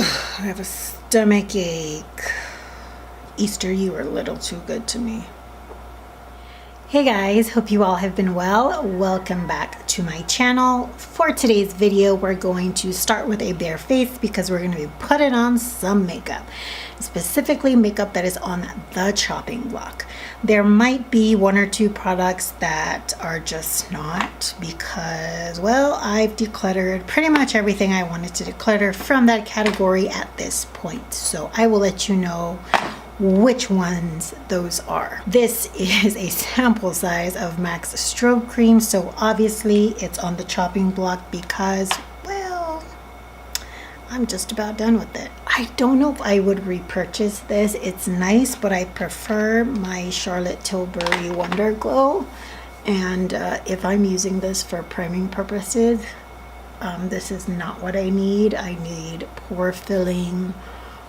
I have a stomach ache. Easter, you were a little too good to me. Hey guys, hope you all have been well. Welcome back to my channel. For today's video, we're going to start with a bare face because we're going to be putting on some makeup. Specifically makeup that is on the chopping block. There might be one or two products that are just not because, well, I've decluttered pretty much everything I wanted to declutter from that category at this point. So I will let you know which ones those are. This is a sample size of MAC's Strobe Cream, so obviously it's on the chopping block because, well, I'm just about done with it. I don't know if I would repurchase this. It's nice, but I prefer my Charlotte Tilbury Wonder Glow, and if I'm using this for priming purposes, this is not what I need. I need pore filling,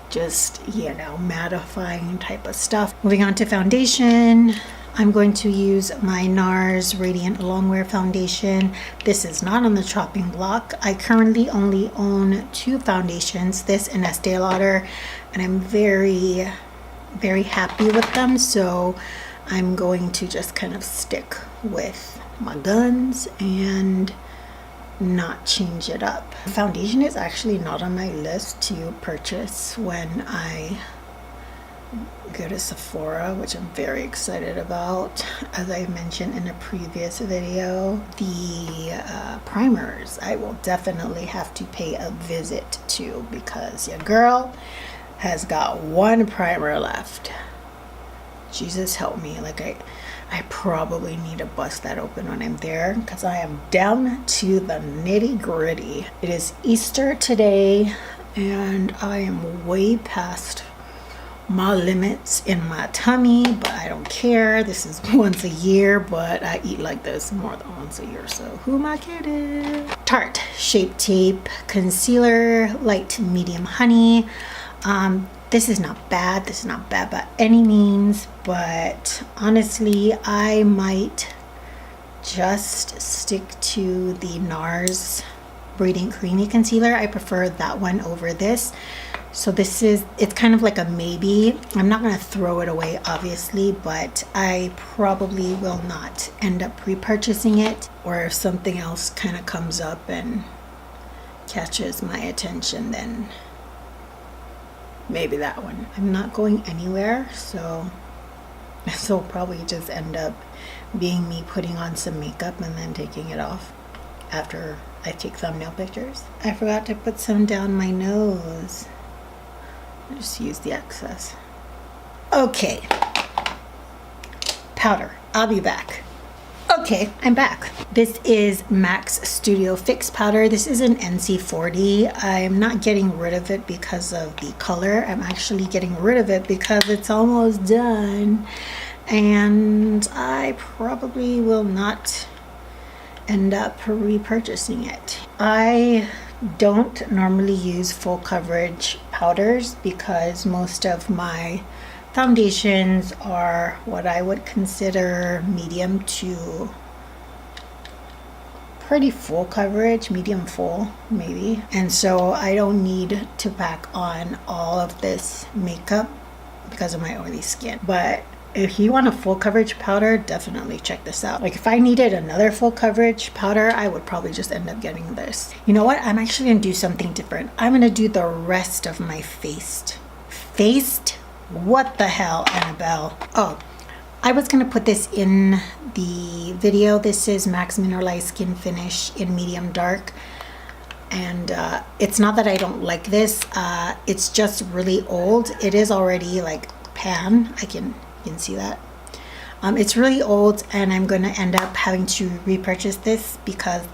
just, you know, mattifying type of stuff. Moving on to foundation, I'm going to use my Nars Radiant Longwear foundation. This is not on the chopping block. I currently only own two foundations, this and Estee Lauder, and I'm very, very happy with them. So I'm going to just kind of stick with my guns and not change it up. Foundation is actually not on my list to purchase when I go to Sephora, which I'm very excited about. As I mentioned in a previous video, the primers I will definitely have to pay a visit to because your girl has got one primer left. Jesus help me, like I probably need to bust that open when I'm there because I am down to the nitty gritty. It is Easter today and I am way past my limits in my tummy, but I don't care. This is once a year, but I eat like this more than once a year, so who am I kidding? Tarte Shape Tape Concealer, Light Medium Honey. This is not bad. This is not bad by any means, but honestly, I might just stick to the Nars Radiant Creamy Concealer. I prefer that one over this. So this is, it's kind of like a maybe. I'm not going to throw it away, obviously, but I probably will not end up repurchasing it. Or if something else kind of comes up and catches my attention, then maybe that one. I'm not going anywhere, so this will probably just end up being me putting on some makeup and then taking it off after I take thumbnail pictures. I forgot to put some down my nose. I just use the excess. Okay, powder. I'll be back. Okay, I'm back. This is MAC's Studio Fix powder. This is an NC40. I'm not getting rid of it because of the color. I'm actually getting rid of it because it's almost done. And I probably will not end up repurchasing it. I don't normally use full coverage powders because most of my foundations are what I would consider medium to pretty full coverage, medium full maybe. And so I don't need to pack on all of this makeup because of my oily skin. But if you want a full coverage powder, definitely check this out. Like if I needed another full coverage powder, I would probably just end up getting this. You know what? I'm actually gonna do something different. I'm gonna do the rest of my faced. What the hell, Annabelle? Oh, I was gonna put this in the video. This is MAC's Mineralized Skinfinish in medium dark. And it's not that I don't like this. It's just really old. It is already like pan. You can see that. It's really old and I'm gonna end up having to repurchase this because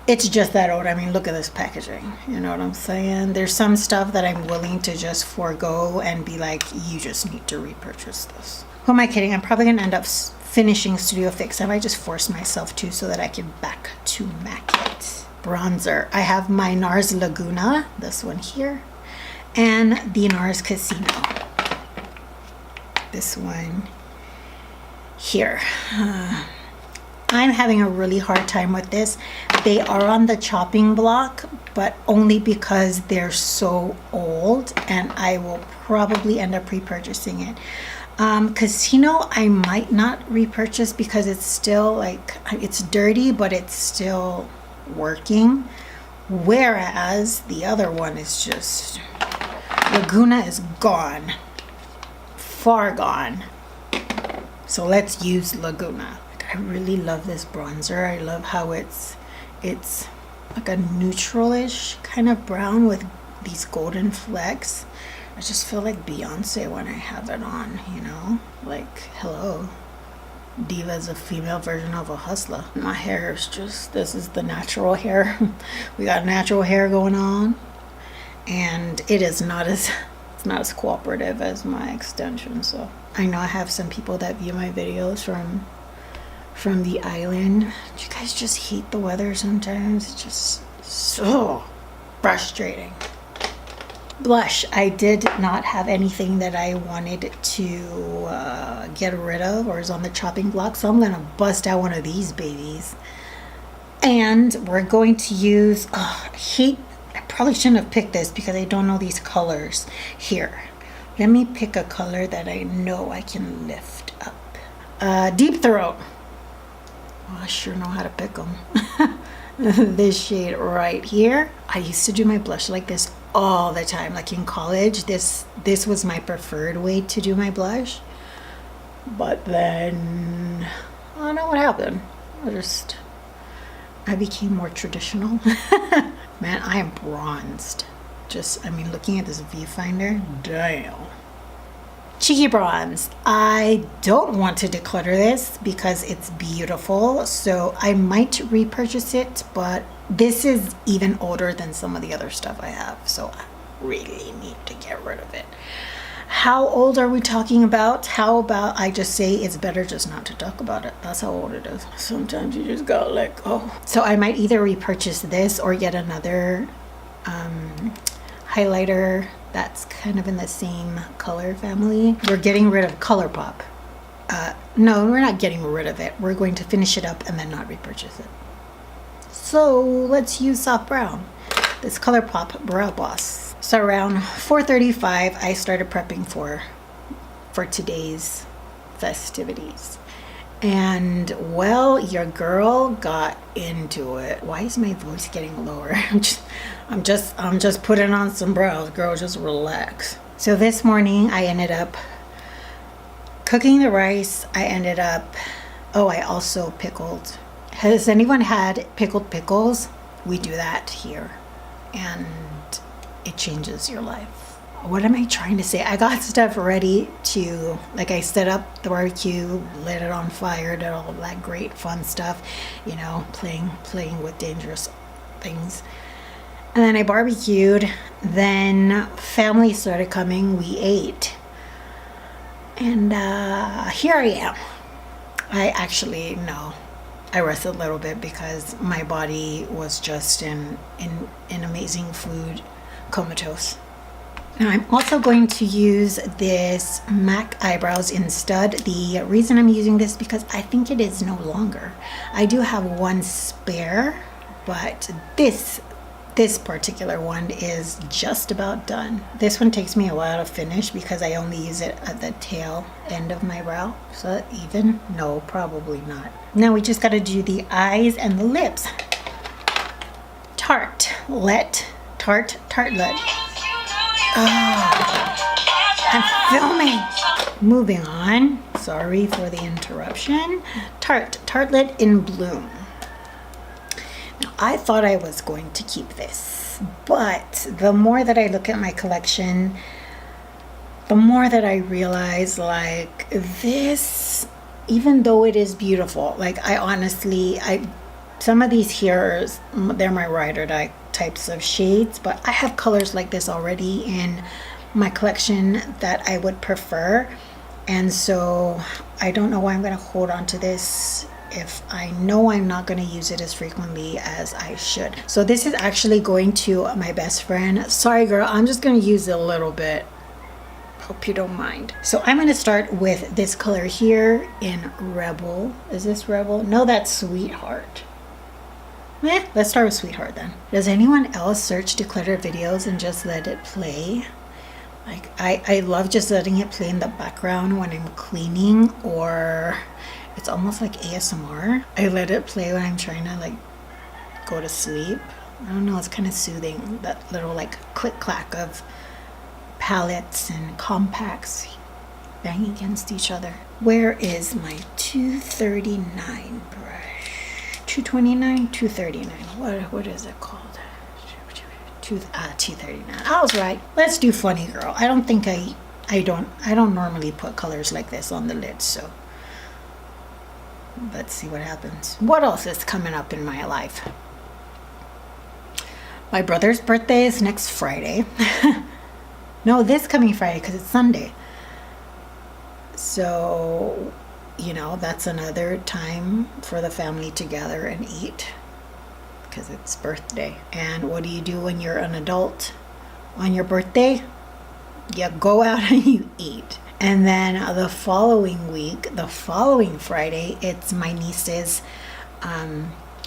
it's just that old. I mean, look at this packaging. You know what I'm saying? There's some stuff that I'm willing to just forego and be like, you just need to repurchase this. Who am I kidding? I'm probably gonna end up finishing Studio Fix. I might just force myself to so that I can back to MAC it. Bronzer. I have my Nars Laguna, this one here, and the Nars Casino. This one here. I'm having a really hard time with this. They are on the chopping block, but only because they're so old, and I will probably end up repurchasing it. Casino I might not repurchase because it's still like, it's dirty, but it's still working. Whereas the other one is just, Laguna is gone. Far gone. So let's use Laguna. I really love this bronzer. I love how it's like a neutralish kind of brown with these golden flecks. I just feel like Beyonce when I have it on, you know? Like, hello. Diva is a female version of a hustler. My hair is just, this is the natural hair. We got natural hair going on. And it is not as, it's not as cooperative as my extension. So I know I have some people that view my videos from the island. Do you guys just hate the weather sometimes? It's just so frustrating. Blush. I did not have anything that I wanted to get rid of or is on the chopping block, so I'm gonna bust out one of these babies. And we're going to use, I probably shouldn't have picked this because I don't know these colors. Here, let me pick a color that I know I can lift up. Deep Throat. Oh, I sure know how to pick them. This shade right here. I used to do my blush like this all the time. Like in college, this was my preferred way to do my blush. But then, I don't know what happened. I became more traditional. Man, I am bronzed. I mean, looking at this viewfinder, damn. Cheeky bronze. I don't want to declutter this because it's beautiful, so I might repurchase it, but this is even older than some of the other stuff I have, so I really need to get rid of it. How old are we talking about? How about I just say it's better just not to talk about it? That's how old it is. Sometimes you just gotta let go. So I might either repurchase this or get another highlighter that's kind of in the same color family. We're getting rid of Colourpop. No, we're not getting rid of it. We're going to finish it up and then not repurchase it. So let's use soft brown. This Colourpop Brow Boss. So around 4:35, I started prepping for today's festivities. And well, your girl got into it. Why is my voice getting lower? I'm just putting on some brows, girl, just relax. So this morning I ended up cooking the rice. I also pickled. Has anyone had pickled pickles? We do that here, and it changes your life. What am I trying to say? I got stuff ready to, like, I set up the barbecue, lit it on fire, did all that great fun stuff, you know, playing with dangerous things. And then I barbecued. Then family started coming. We ate. And here I am. I rested a little bit because my body was just in amazing food comatose. Now I'm also going to use this MAC eyebrows in stud. The reason I'm using this because I think it is no longer. I do have one spare, but this particular one is just about done. This one takes me a while to finish because I only use it at the tail end of my brow. So even? No, probably not. Now we just got to do the eyes and the lips. Tartelette. I'm filming. Moving on. Sorry for the interruption. Tartelette in Bloom. Now, I thought I was going to keep this, but the more that I look at my collection, the more that I realize, like, this, even though it is beautiful, like, some of these here, they're my ride or die types of shades, but I have colors like this already in my collection that I would prefer, and so I don't know why I'm going to hold on to this if I know I'm not going to use it as frequently as I should. So this is actually going to my best friend. Sorry girl, I'm just going to use it a little bit. Hope you don't mind. So I'm going to start with this color here in Rebel. Is this Rebel? No, that's Sweetheart. Let's start with Sweetheart then. Does anyone else search declutter videos and just let it play? Like I love just letting it play in the background when I'm cleaning, or it's almost like ASMR. I let it play when I'm trying to like go to sleep. I don't know, it's kind of soothing. That little like click clack of palettes and compacts banging against each other. Where is my 239 brush? 229, 239. What is it called? 239. I was right. Let's do Funny Girl. I don't think I don't normally put colors like this on the lid, so let's see what happens. What else is coming up in my life? My brother's birthday is next Friday. No, this coming Friday because it's Sunday. So, you know, that's another time for the family to gather and eat because it's birthday. And what do you do when you're an adult on your birthday? You go out and you eat. And then the following week, the following Friday, it's my niece's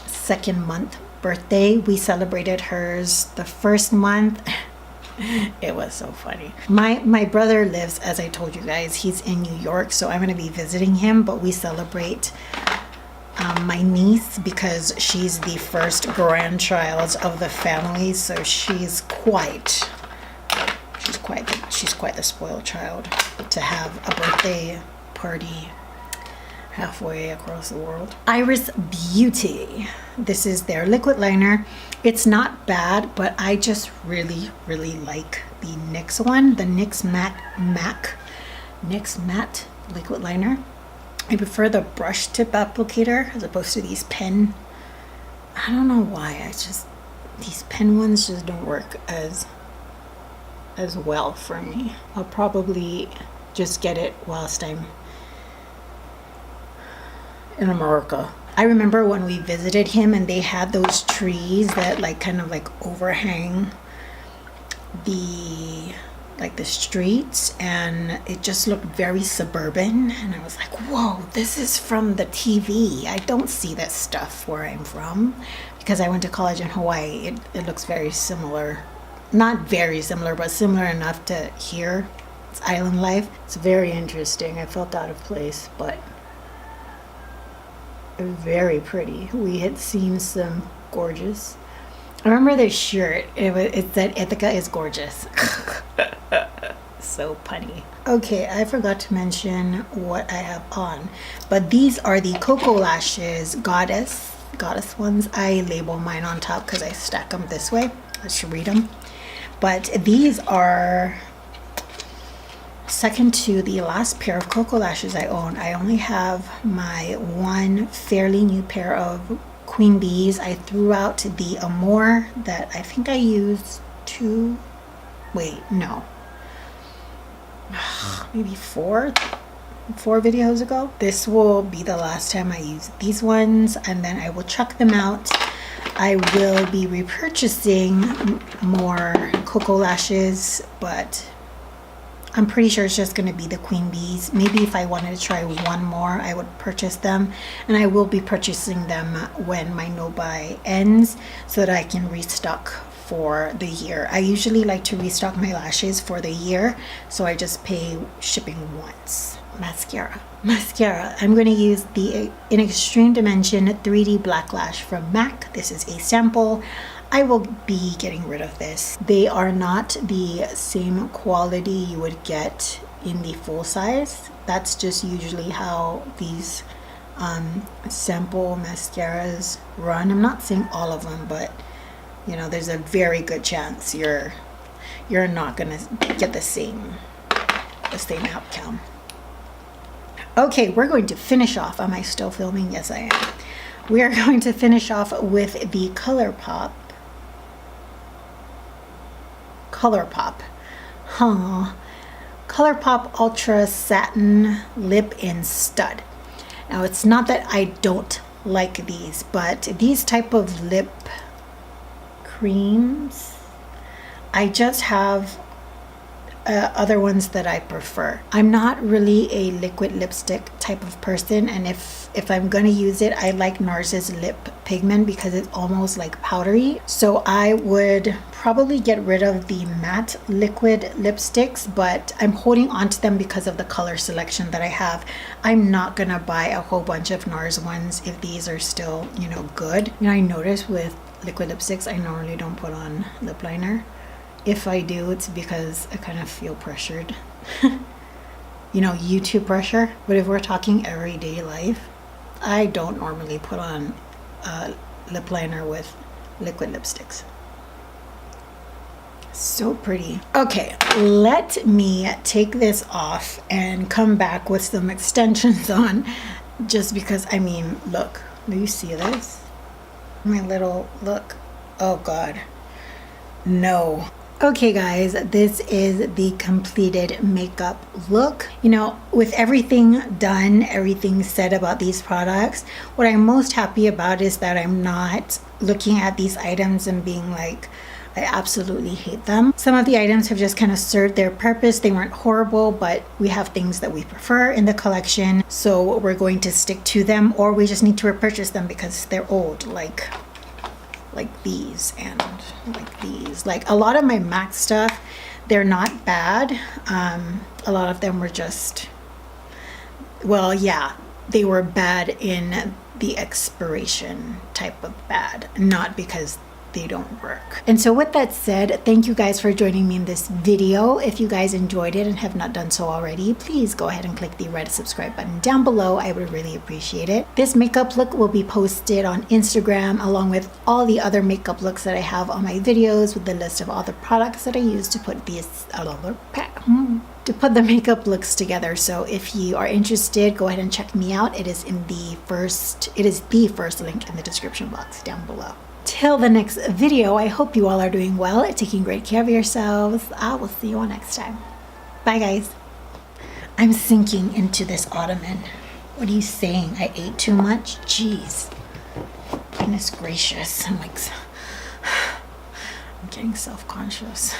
second month birthday. We celebrated hers the first month. It was so funny. My brother lives, as I told you guys, he's in New York, so I'm going to be visiting him, but we celebrate my niece because she's the first grandchild of the family, so she's quite the spoiled child to have a birthday party halfway across the world. Iris Beauty. This is their liquid liner. It's not bad, but I just really like the NYX one, the NYX Matte liquid liner. I prefer the brush tip applicator as opposed to these pen. I don't know why. These pen ones just don't work as well for me. I'll probably just get it whilst I'm in America. I remember when we visited him and they had those trees that like kind of like overhang the streets, and it just looked very suburban, and I was like, whoa, this is from the TV. I don't see this stuff where I'm from because I went to college in Hawaii. It looks very similar, not very similar, but similar enough to here. It's island life. It's very interesting. I felt out of place, but very pretty. We had seen some gorgeous. I remember this shirt. It said Ithaca is gorgeous. So punny. Okay, I forgot to mention what I have on, but these are the Koko Lashes goddess ones. I label mine on top because I stack them this way. Let's read them. But these are second to the last pair of Koko Lashes I own. I only have my one fairly new pair of Queen Bees. I threw out the Amore that I think I used maybe four videos ago. This will be the last time I use these ones, and then I will chuck them out. I will be repurchasing more Koko Lashes, but I'm pretty sure it's just going to be the Queen Bees. Maybe if I wanted to try one more, I would purchase them, and I will be purchasing them when my no-buy ends so that I can restock for the year. I usually like to restock my lashes for the year, so I just pay shipping once. Mascara. I'm going to use the In Extreme Dimension 3D Black Lash from MAC. This is a sample. I will be getting rid of this. They are not the same quality you would get in the full size. That's just usually how these sample mascaras run. I'm not saying all of them, but you know, there's a very good chance you're not gonna get the same outcome. Okay, we're going to finish off. Am I still filming? Yes, I am. We are going to finish off with the Colourpop. Colourpop Ultra Satin Lip in Stud. Now, it's not that I don't like these, but these type of lip creams, I just have other ones that I prefer. I'm not really a liquid lipstick type of person, and if I'm gonna use it, I like Nars's lip pigment because it's almost like powdery. So I would probably get rid of the matte liquid lipsticks, but I'm holding on to them because of the color selection that I have. I'm not gonna buy a whole bunch of Nars ones if these are still, you know, good. You know, I notice with liquid lipsticks, I normally don't put on lip liner. If I do, it's because I kind of feel pressured. You know, YouTube pressure. But if we're talking everyday life, I don't normally put on lip liner with liquid lipsticks. So pretty. Okay, let me take this off and come back with some extensions on, just because, I mean, look, do you see this? My little, look. Oh God, no. Okay guys, this is the completed makeup look. You know, with everything done, everything said about these products, what I'm most happy about is that I'm not looking at these items and being like, I absolutely hate them. Some of the items have just kind of served their purpose. They weren't horrible, but we have things that we prefer in the collection, so we're going to stick to them, or we just need to repurchase them because they're old, like these and like these. Like a lot of my MAC stuff, they're not bad. A lot of them were just, well, yeah, they were bad in the expiration type of bad, not because they don't work. And so with that said, thank you guys for joining me in this video. If you guys enjoyed it and have not done so already, please go ahead and click the red subscribe button down below. I would really appreciate it. This makeup look will be posted on Instagram along with all the other makeup looks that I have on my videos, with the list of all the products that I use to put these to put the makeup looks together. So if you are interested, go ahead and check me out. It is the first link in the description box down below. Till the next video, I hope you all are doing well, taking great care of yourselves. I will see you all next time. Bye guys. I'm sinking into this ottoman. What are you saying? I ate too much? Jeez. Goodness gracious. I'm getting self-conscious.